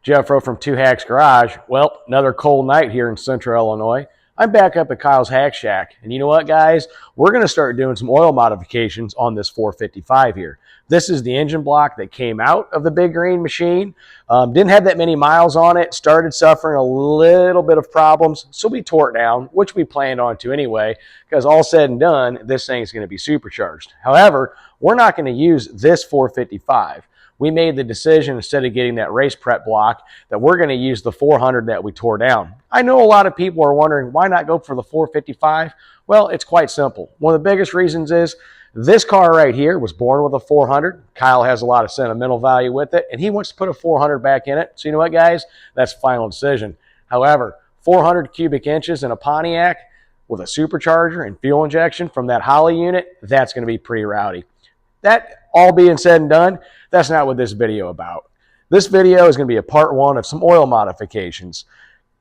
Jeffro from Two Hacks Garage. Well, another cold night here in central Illinois. I'm back up at Kyle's Hack Shack. And you know what, guys? We're going to start doing some oil modifications on this 455 here. This is the engine block that came out of the Big Green machine. Didn't have that many miles on it. Started suffering a little bit of problems. So we tore it down, which we planned on to anyway, because all said and done, this thing's going to be supercharged. However, we're not going to use this 455. We made the decision, instead of getting that race prep block, that we're going to use the 400 that we tore down. I know a lot of people are wondering, why not go for the 455? Well, it's quite simple. One of the biggest reasons is this car right here was born with a 400. Kyle has a lot of sentimental value with it, and he wants to put a 400 back in it. So you know what, guys? That's the final decision. However, 400 cubic inches in a Pontiac with a supercharger and fuel injection from that Holly unit, that's going to be pretty rowdy. That all being said and done, that's not what this video about. This video is going to be a part one of some oil modifications.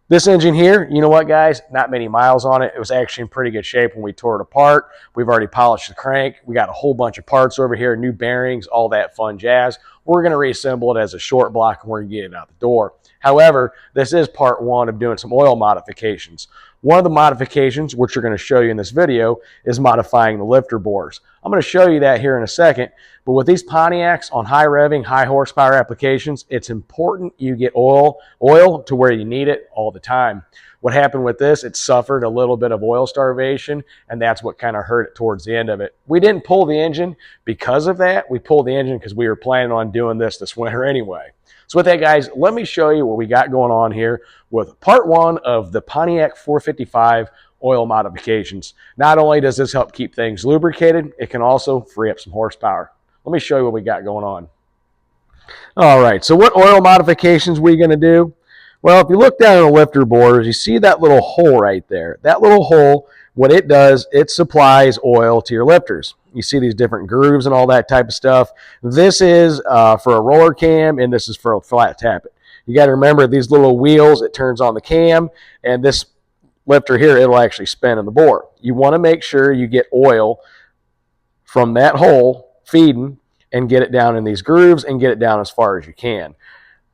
This engine here, you know what, guys? Not many miles on it. It was actually in pretty good shape when we tore it apart. We've already polished the crank. We got a whole bunch of parts over here, new bearings, all that fun jazz. We're going to reassemble it as a short block, and we're going to get it out the door. However, this is part one of doing some oil modifications. One of the modifications, which we're going to show you in this video, is modifying the lifter bores. I'm going to show you that here in a second, but with these Pontiacs on high revving, high horsepower applications, it's important you get oil to where you need it all the time. What happened with this, it suffered a little bit of oil starvation, and that's what kind of hurt it towards the end of it. We didn't pull the engine because of that. We pulled the engine because we were planning on doing this winter anyway. So with that, guys, let me show you what we got going on here with part one of the Pontiac 455 oil modifications. Not only does this help keep things lubricated, it can also free up some horsepower. Let me show you what we got going on. All right, so what oil modifications are we going to do? Well, if you look down at the lifter bores, you see that little hole right there. That little hole, what it does, it supplies oil to your lifters. You see these different grooves and all that type of stuff. This is for a roller cam, and this is for a flat tappet. You got to remember these little wheels, it turns on the cam, and this lifter here, it'll actually spin in the bore. You want to make sure you get oil from that hole feeding and get it down in these grooves and get it down as far as you can.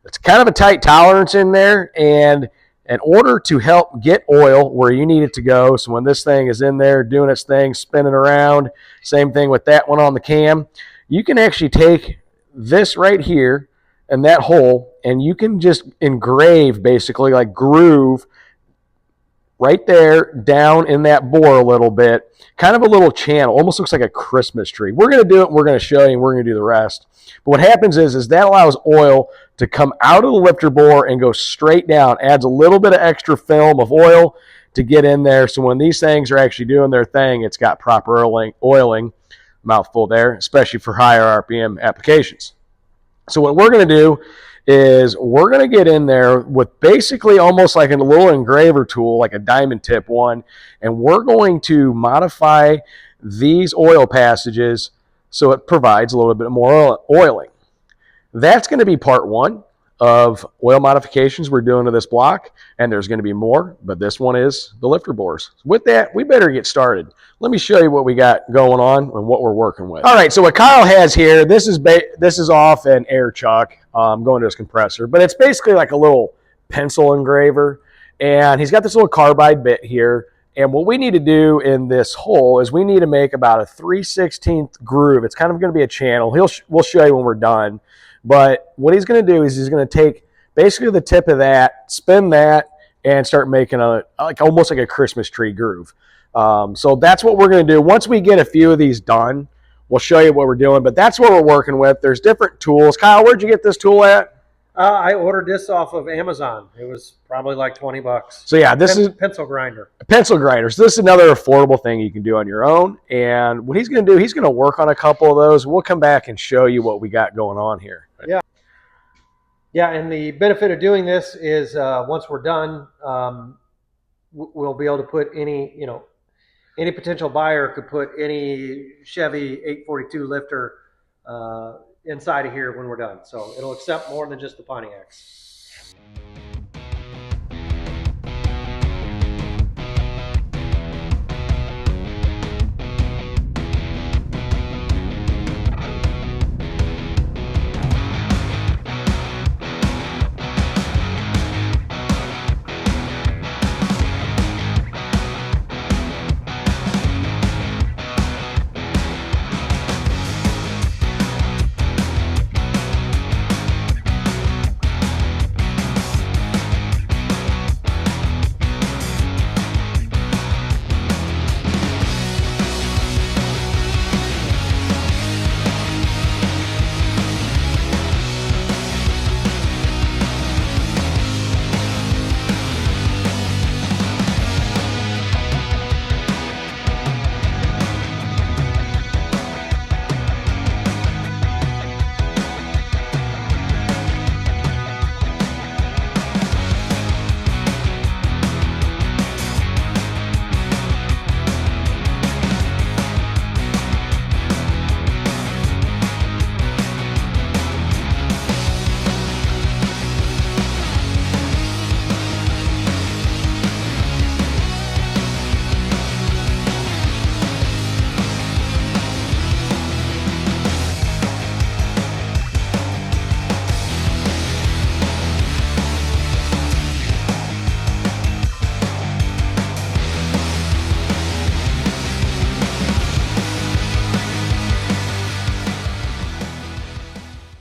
It's kind of a tight tolerance in there, and in order to help get oil where you need it to go, so when this thing is in there doing its thing, spinning around, same thing with that one on the cam, you can actually take this right here and that hole, and you can just engrave, basically like groove right there down in that bore a little bit, kind of a little channel, almost looks like a Christmas tree. We're going to do it, we're going to show you, and we're going to do the rest. But what happens is that allows oil to come out of the lifter bore and go straight down, adds a little bit of extra film of oil to get in there. So when these things are actually doing their thing, it's got proper oiling, mouthful there, especially for higher RPM applications. So what we're going to do is we're going to get in there with basically almost like a little engraver tool, like a diamond tip one, and we're going to modify these oil passages so it provides a little bit more oiling. That's going to be part one of oil modifications we're doing to this block, and there's going to be more, but this one is the lifter bores. With that, we better get started. Let me show you what we got going on and what we're working with. All right, so what Kyle has here, this is off an air chuck going to his compressor, but it's basically like a little pencil engraver, and he's got this little carbide bit here. And what we need to do in this hole is we need to make about a 3/16 groove. It's kind of going to be a channel. We'll show you when we're done. But what he's going to do is he's going to take basically the tip of that, spin that, and start making almost like a Christmas tree groove. So that's what we're going to do. Once we get a few of these done, we'll show you what we're doing. But that's what we're working with. There's different tools. Kyle, where'd you get this tool at? I ordered this off of Amazon. It was probably like 20 bucks. So yeah, this is pencil grinder. A pencil grinder. So this is another affordable thing you can do on your own. And what he's going to do, he's going to work on a couple of those. We'll come back and show you what we got going on here. Yeah, and the benefit of doing this is once we're done, we'll be able to put any potential buyer could put any Chevy 842 lifter inside of here when we're done. So it'll accept more than just the Pontiacs.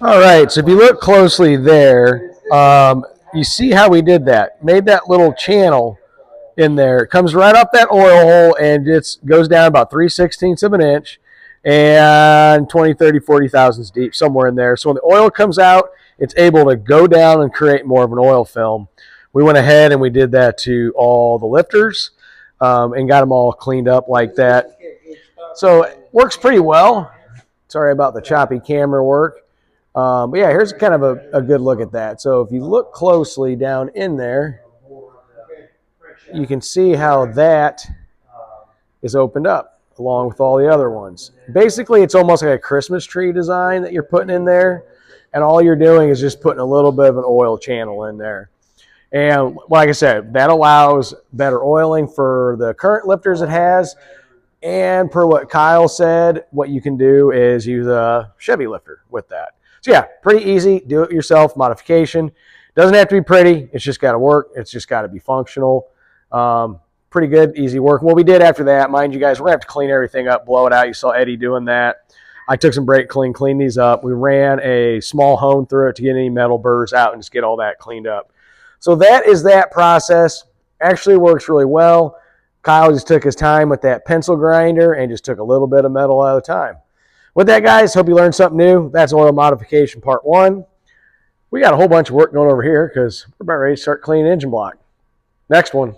All right, so if you look closely there, you see how we did that. Made that little channel in there. It comes right up that oil hole and it goes down about 3/16 of an inch and 20, 30, 40 thousandths deep, somewhere in there. So when the oil comes out, it's able to go down and create more of an oil film. We went ahead and we did that to all the lifters and got them all cleaned up like that. So it works pretty well. Sorry about the choppy camera work. But yeah, here's kind of a good look at that. So if you look closely down in there, you can see how that is opened up along with all the other ones. Basically, it's almost like a Christmas tree design that you're putting in there. And all you're doing is just putting a little bit of an oil channel in there. And like I said, that allows better oiling for the current lifters it has. And per what Kyle said, what you can do is use a Chevy lifter with that. So yeah, pretty easy, do it yourself modification. Doesn't have to be pretty, it's just got to work, it's just got to be functional. Pretty good, easy work. What we did after that, mind you guys, we're going to have to clean everything up, blow it out. You saw Eddie doing that. I took some brake clean, cleaned these up. We ran a small hone through it to get any metal burrs out and just get all that cleaned up. So that is that process. Actually works really well. Kyle just took his time with that pencil grinder and just took a little bit of metal at a time. With that, guys, hope you learned something new. That's oil modification part 1. We got a whole bunch of work going over here because we're about ready to start cleaning engine block. Next one.